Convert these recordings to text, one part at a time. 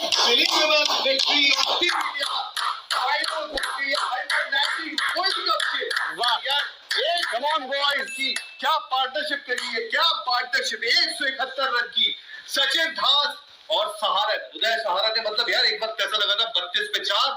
believable victory of Team India. 590 World Cup के। वाह यार, come on boys की क्या पार्टनरशिप करी है, क्या पार्टनरशिप। 171 रन की सचिन दास और सहारन, उदय सहारन ने, मतलब यार एक वक्त ऐसा लगा था 32 पे 4,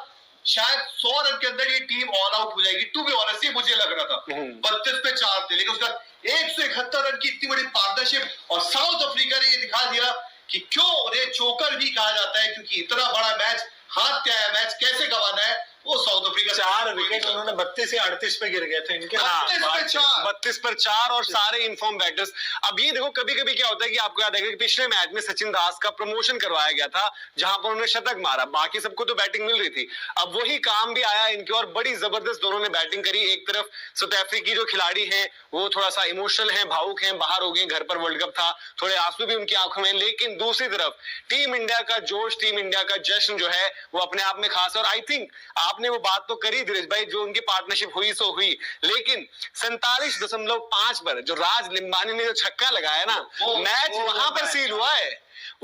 शायद 100 रन के अंदर ये टीम ऑल आउट हो जाएगी। टू बी ऑनेस्ट ये मुझे लग रहा था 32 पे 4 थे, लेकिन उसका 171 रन की इतनी बड़ी पार्टनरशिप, और साउथ अफ्रीका ने ये दिखा दिया कि क्यों उन्हें चोकर भी कहा जाता है, क्योंकि इतना बड़ा मैच हाथ क्या है, मैच कैसे गंवाना है, वो साउथ अफ्रीका। 4 विकेट उन्होंने 32 से 38 पे गिर गए थे इनके। 32 पर 4 और सारे इनफॉर्म बैटर्स। अब ये देखो कभी कभी क्या होता है कि आपको याद है कि पिछले मैच में सचिन दास का प्रमोशन करवाया गया था, जहां पर उन्होंने शतक मारा, बाकी सबको तो बैटिंग मिल रही थी। अब वही काम भी आया इनके, और बड़ी जबरदस्त दोनों ने बैटिंग करी। एक तरफ साउथ अफ्रीकी जो खिलाड़ी हैं वो थोड़ा सा इमोशनल हैं, भावुक हैं, बाहर हो गए, घर पर वर्ल्ड कप था, थोड़े आंसू भी उनकी आंखों में। लेकिन दूसरी तरफ टीम इंडिया का जोश, टीम इंडिया का जश्न जो है वो अपने आप में खास है। और आई थिंक आपने वो बात तो करी धीरज भाई, जो उनकी पार्टनरशिप हुई सो हुई, लेकिन 47.5 पर जो राज लिम्बानी ने जो छक्का लगाया ना, मैच वहां पर सील हुआ है।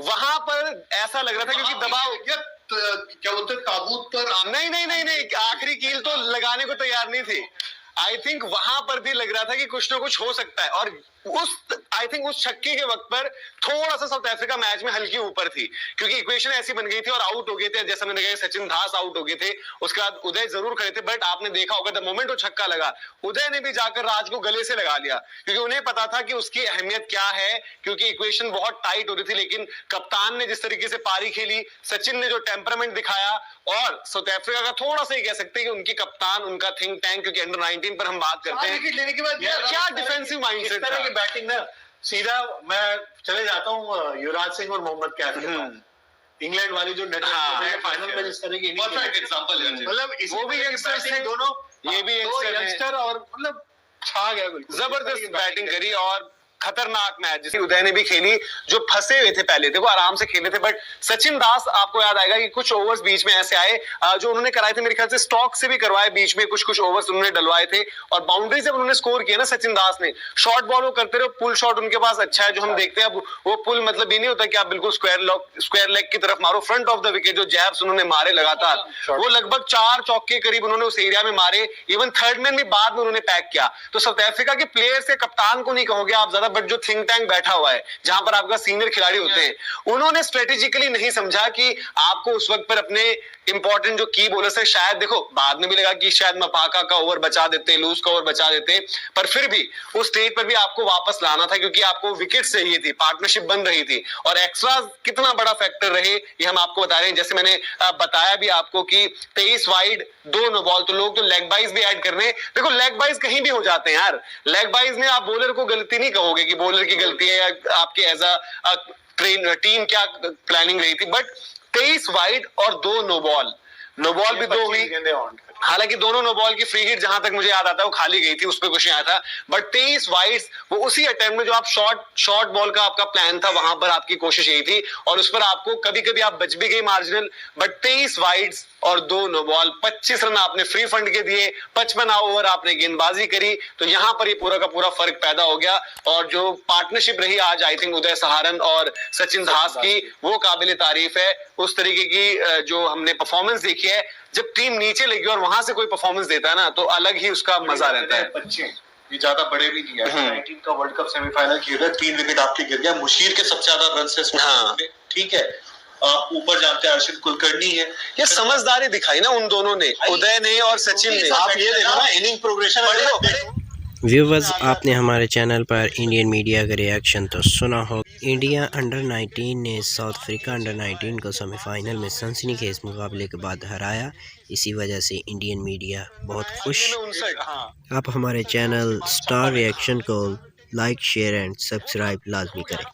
वहां पर ऐसा लग रहा था क्योंकि दबाव, क्या बोलते हैं, ताबूत पर नहीं, आखिरी कील तो लगाने को तैयार नहीं थे। आई थिंक वहां पर भी लग रहा था कि कुछ ना कुछ हो सकता है, और उस छक्के के वक्त पर थोड़ा सा साउथ अफ्रीका मैच में हल्की ऊपर थी, क्योंकि इक्वेशन ऐसी बन गई थी और आउट हो गए थे। जैसा मैंने कहा सचिन दास आउट हो गए थे, उसके बाद उदय जरूर खड़े थे, बट आपने देखा होगा द मोमेंट वो छक्का लगा, उदय ने भी जाकर राज को गले से लगा लिया, क्योंकि उन्हें पता था कि उसकी अहमियत क्या है, क्योंकि इक्वेशन बहुत टाइट हो रही थी। लेकिन कप्तान ने जिस तरीके से पारी खेली, सचिन ने जो टेम्परामेंट दिखाया, और साउथ अफ्रीका का थोड़ा सा ही कह सकते हैं कि उनकी कप्तान, उनका थिंक टैंक, क्योंकि अंडर 19 पर हम बात करते हैं, लेने के बाद क्या डिफेंसिव माइंडसेट था की बैटिंग ना, सीधा मैं चले जाता हूँ युवराज सिंह और मोहम्मद कैफ के पास। इंग्लैंड वाली जो फाइनल में जिस तरह की परफेक्ट एग्जांपल है, मतलब वो भी यंगस्टर्स थे दोनों, ये भी यंगस्टर, और मतलब छा गया, बिल्कुल जबरदस्त बैटिंग करी। और खतरनाक मैच जिसे उदय ने भी खेली, जो फंसे हुए थे पहले, देखो आराम से खेले थे, बट सचिन दास, आपको याद आएगा कि कुछ ओवर्स बीच में ऐसे आए जो उन्होंने कराए थे, मेरे ख्याल से स्टॉक से भी करवाए बीच में, कुछ ओवर्स उन्होंने डलवाए थे, और बाउंड्री से उन्होंने स्कोर किया ना सचिन दास ने। शॉर्ट बॉल वो करते रहे, पुल शॉट उनके पास अच्छा है जो हम देखते हैं। अब वो पुल मतलब ये नहीं होता कि आप बिल्कुल स्क्वायर लेग की तरफ मारो, फ्रंट ऑफ द विकेट जो जैब्स उन्होंने मारे लगातार, वो लगभग 4 चौके करीब उन्होंने उस एरिया में मारे। इवन थर्ड मैन भी बाद में उन्होंने पैक किया। तो साउथ अफ्रीका के प्लेयर से, कप्तान को नहीं कहोगे आप ज्यादा, बट जो थिंक टैंक बैठा हुआ है, जहां पर आपका सीनियर खिलाड़ी होते हैं, उन्होंने स्ट्रेटेजिकली नहीं समझा कि आपको उस वक्त पर अपने इंपॉर्टेंट जो की बॉलर से, शायद देखो बाद में भी लगा कि शायद मपाका का ओवर बचा देते, लूज का ओवर बचा देते, पर फिर भी उस स्टेज पर भी आपको वापस लाना था, क्योंकि आपको विकेट चाहिए थी, पार्टनरशिप बन रही थी। और एक्स्ट्रा कितना बड़ा फैक्टर रहे ये हम आपको बता रहे हैं। जैसे मैंने बताया भी आपको कि 23 वाइड 2 नो बॉल, तो लोग तो लेग बाइज भी ऐड कर रहे हैं। देखो लेग बाइज कहीं भी हो जाते हैं यार, लेग बाइज में आप बॉलर को गलती नहीं कहोगे कि बॉलर की गलती है, या आपके एज अ टीम क्या प्लानिंग रही थी, बट 23 वाइड और 2 नो बॉल भी 2 हुई। हालांकि दोनों नो बॉल की फ्री हिट जहां तक मुझे याद आता है वो खाली गई थी, उस पर कुछ नहीं आया था, बट 23 वाइड्स वो उसी अटेम्प्ट में जो आप शॉर्ट बॉल का आपका प्लान था, वहां पर आपकी कोशिश यही थी, और उस पर आपको कभी कभी आप बच भी गई मार्जिनल, बट 23 वाइड्स और 2 नो बॉल, 25 रन आपने फ्री फंड के दिए, 55 ओवर आपने गेंदबाजी करी, तो यहां पर ये पूरा का पूरा फर्क पैदा हो गया। और जो पार्टनरशिप रही आज आई थिंक उदय सहारन और सचिन दास की, वो काबिल तारीफ है। उस तरीके की जो हमने परफॉर्मेंस देखी है, जब टीम नीचे लगी और वहां से कोई परफॉर्मेंस देता है ना, तो अलग ही उसका मजा रहता है। बच्चे ये ज्यादा बड़े भी नहीं है, 19 का वर्ल्ड कप सेमीफाइनल खेल रहे, 3 विकेट आपके गिर गया, मुशीर के सबसे ज्यादा रन से, ठीक है, आप ऊपर जानते हैं अर्शद कुलकर्णी है। ये समझदारी दिखाई ना उन दोनों ने, उदय ने और सचिन ने। आप ये देखो ना इनिंग प्रोग्रेशन। व्यूवर्स, आपने हमारे चैनल पर इंडियन मीडिया का रिएक्शन तो सुना हो। इंडिया अंडर 19 ने साउथ अफ्रीका अंडर 19 को सेमीफाइनल में सनसनीखेज मुकाबले के बाद हराया। इसी वजह से इंडियन मीडिया बहुत खुश। आप हमारे चैनल स्टार रिएक्शन को लाइक, शेयर एंड सब्सक्राइब लाजमी करें।